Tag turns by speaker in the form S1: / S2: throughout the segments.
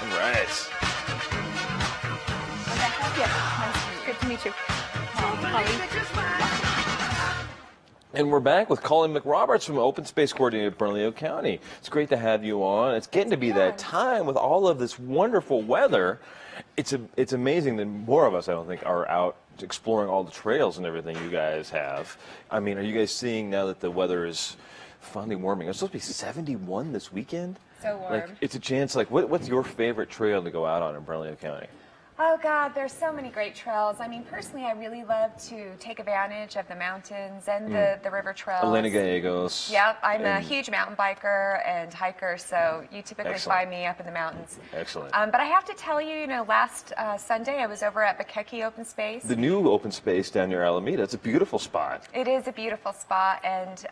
S1: All right.
S2: Nice. Good to meet you. Colleen.
S1: And we're back with Colleen McRoberts from Open Space Coordinator at Bernalillo County. It's great to have you on. It's getting to be that time with all of this wonderful weather. It's amazing that more of us, I don't think, are out exploring all the trails and everything you guys have. I mean, are you guys seeing now that the weather is finally warming? It's supposed to be 71 this weekend.
S3: So warm.
S1: Like, it's a chance. Like, what's your favorite trail to go out on in Bernalillo County?
S3: Oh God, there's so many great trails. I mean, personally, I really love to take advantage of the mountains and the river trails.
S1: Elena Gallegos.
S3: Yep, I'm a huge mountain biker and hiker, so you typically
S1: Excellent.
S3: find me up in the mountains.
S1: Excellent.
S3: But I have to tell you, last Sunday I was over at Bikeki Open Space.
S1: The new open space down near Alameda. It's a beautiful spot.
S3: It is a beautiful spot, and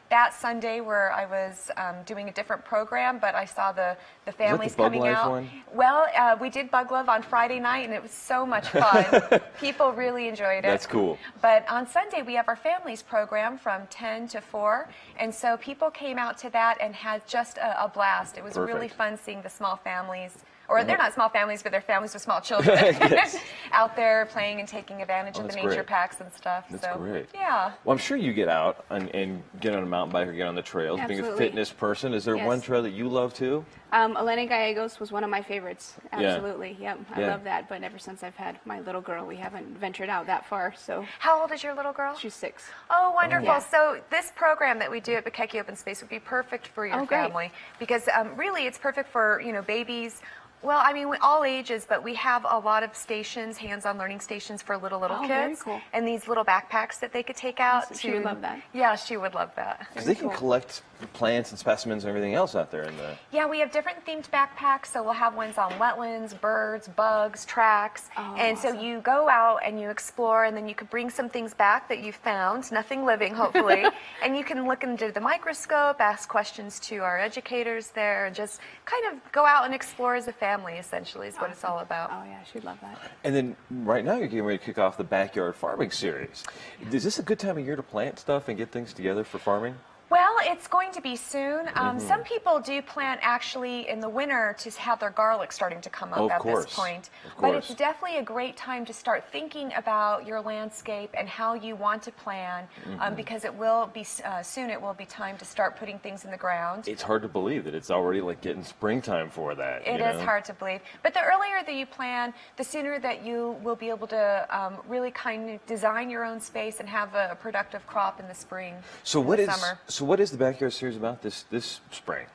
S3: that Sunday where I was doing a different program, but I saw the families
S1: Bug
S3: coming
S1: Life
S3: out.
S1: one?
S3: Well, we did Bug Love on Friday night, and it was so much fun. People really enjoyed it.
S1: That's cool.
S3: But on Sunday, we have our families program from 10 to 4, and so people came out to that and had just a blast. It was really fun seeing the small families, or they're not small families, but they're families with small children, out there playing and taking advantage of the nature packs and stuff.
S1: That's
S3: so,
S1: great.
S3: Yeah.
S1: Well, I'm sure you get out and get on a mountain bike or get on the trails.
S2: Absolutely.
S1: Being a fitness person, is there one trail that you love too?
S2: Elena Gallegos was one of my favorites. Absolutely.
S1: Yeah.
S2: Yep. I love that. But ever since I've had my little girl, we haven't ventured out that far. So.
S3: How old is your little girl?
S2: She's 6.
S3: Oh, wonderful.
S2: Yeah.
S3: So this program that we do at Bikeki Open Space would be perfect for your family because really it's perfect for, babies. Well, I mean, all ages, but we have a lot of stations, hands-on learning stations for little kids.
S2: Very cool.
S3: And these little backpacks that they could take out.
S2: So she would love that.
S3: Yeah, she would love that.
S1: Because they can collect plants and specimens and everything else out there in the...
S3: Yeah, we have different themed backpacks, so we'll have ones on wetlands, birds, bugs, tracks. And so you go out and you explore, and then you can bring some things back that you've found, nothing living, hopefully. And you can look into the microscope, ask questions to our educators there, and just kind of go out and explore as a family, essentially, is what it's all about.
S2: Oh, yeah, she'd love that.
S1: And then right now you're getting ready to kick off the Backyard Farming Series. Is this a good time of year to plant stuff and get things together for farming?
S3: Well, it's going to be soon. Some people do plant actually in the winter to have their garlic starting to come up at this point. But it's definitely a great time to start thinking about your landscape and how you want to plan because it will be soon. It will be time to start putting things in the ground.
S1: It's hard to believe that it's already like getting springtime for that.
S3: It is hard to believe. But the earlier that you plan, the sooner that you will be able to really kind of design your own space and have a productive crop in the spring, summer.
S1: So what is the Backyard Series about this spring?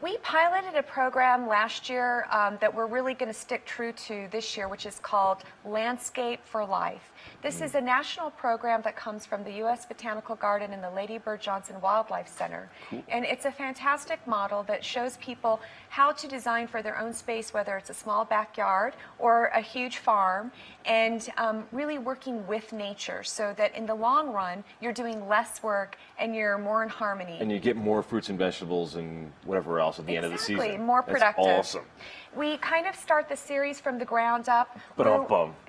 S3: We piloted a program last year that we're really going to stick true to this year, which is called Landscape for Life. This is a national program that comes from the U.S. Botanical Garden and the Lady Bird Johnson Wildlife Center. And it's a fantastic model that shows people how to design for their own space, whether it's a small backyard or a huge farm, and really working with nature so that in the long run, you're doing less work and you're more in harmony.
S1: And you get more fruits and vegetables and whatever else at the end of the season.
S3: Exactly, more productive.
S1: That's awesome.
S3: We kind of start the series from the ground up.
S1: But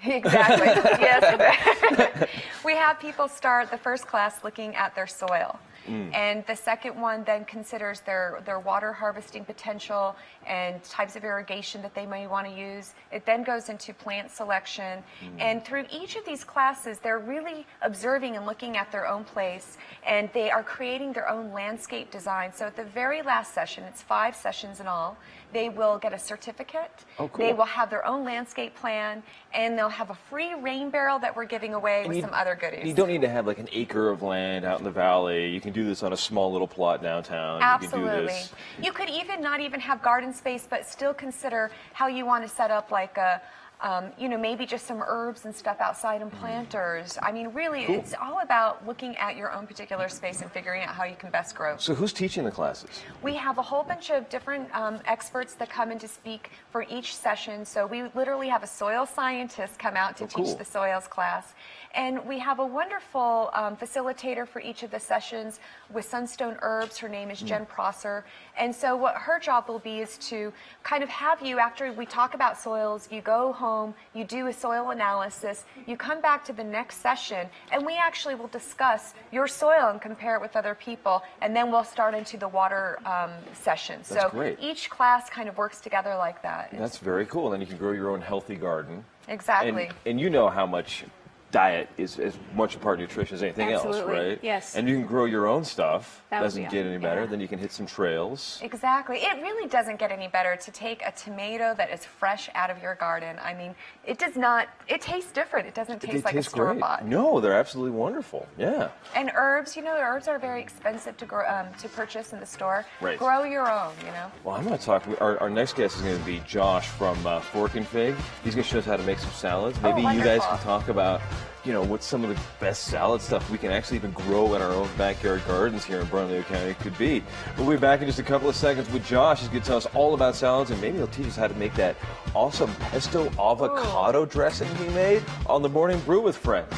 S3: Exactly. Yes. We have people start the first class looking at their soil. And the second one then considers their water harvesting potential and types of irrigation that they may want to use. It then goes into plant selection. And through each of these classes, they're really observing and looking at their own place, and they are creating their own landscape design. So at the very last session, it's 5 sessions in all, they will get a certificate.
S1: Oh, cool.
S3: They will have their own landscape plan, and they'll have a free rain barrel that we're giving away with some other goodies.
S1: You don't need to have like an acre of land out in the valley. You can do this on a small little plot downtown.
S3: Absolutely.
S1: You can do this.
S3: You could even not even have garden space, but still consider how you want to set up like a, maybe just some herbs and stuff outside and planters. I mean, really, it's all about looking at your own particular space and figuring out how you can best grow.
S1: So who's teaching the classes?
S3: We have a whole bunch of different experts that come in to speak for each session. So we literally have a soil scientist come out to teach the soils class. And we have a wonderful facilitator for each of the sessions with Sunstone Herbs. Her name is Jen Prosser. And so what her job will be is to kind of have you, after we talk about soils, you go home home, you do a soil analysis, you come back to the next session, and we actually will discuss your soil and compare it with other people, and then we'll start into the water session.
S1: That's
S3: so
S1: great.
S3: Each class kind of works together like that.
S1: That's very cool. And then you can grow your own healthy garden.
S3: Exactly.
S1: And you know how much diet is as much a part of nutrition as anything else,
S2: Absolutely,
S1: right?
S2: yes.
S1: And you can grow your own stuff.
S2: That would
S1: Doesn't
S2: be
S1: get any better.
S2: yeah.
S1: Then you can hit some trails.
S3: Exactly. It really doesn't get any better to take a tomato that is fresh out of your garden. I mean, it does not, it tastes different. It doesn't taste
S1: They
S3: like
S1: taste
S3: a store-bought.
S1: great. No, they're absolutely wonderful. Yeah.
S3: And herbs, you know, herbs are very expensive to grow, to purchase in the store.
S1: Right.
S3: Grow your own, you know.
S1: Well, I'm going to talk. Our next guest is going to be Josh from Fork and Fig. He's going to show us how to make some salads. Maybe you guys
S3: wonderful.
S1: can talk about, you know, what some of the best salad stuff we can actually even grow in our own backyard gardens here in Bernalillo County could be. We'll be back in just a couple of seconds with Josh. He's going to tell us all about salads, and maybe he'll teach us how to make that awesome pesto avocado dressing he made on the Morning Brew with Friends.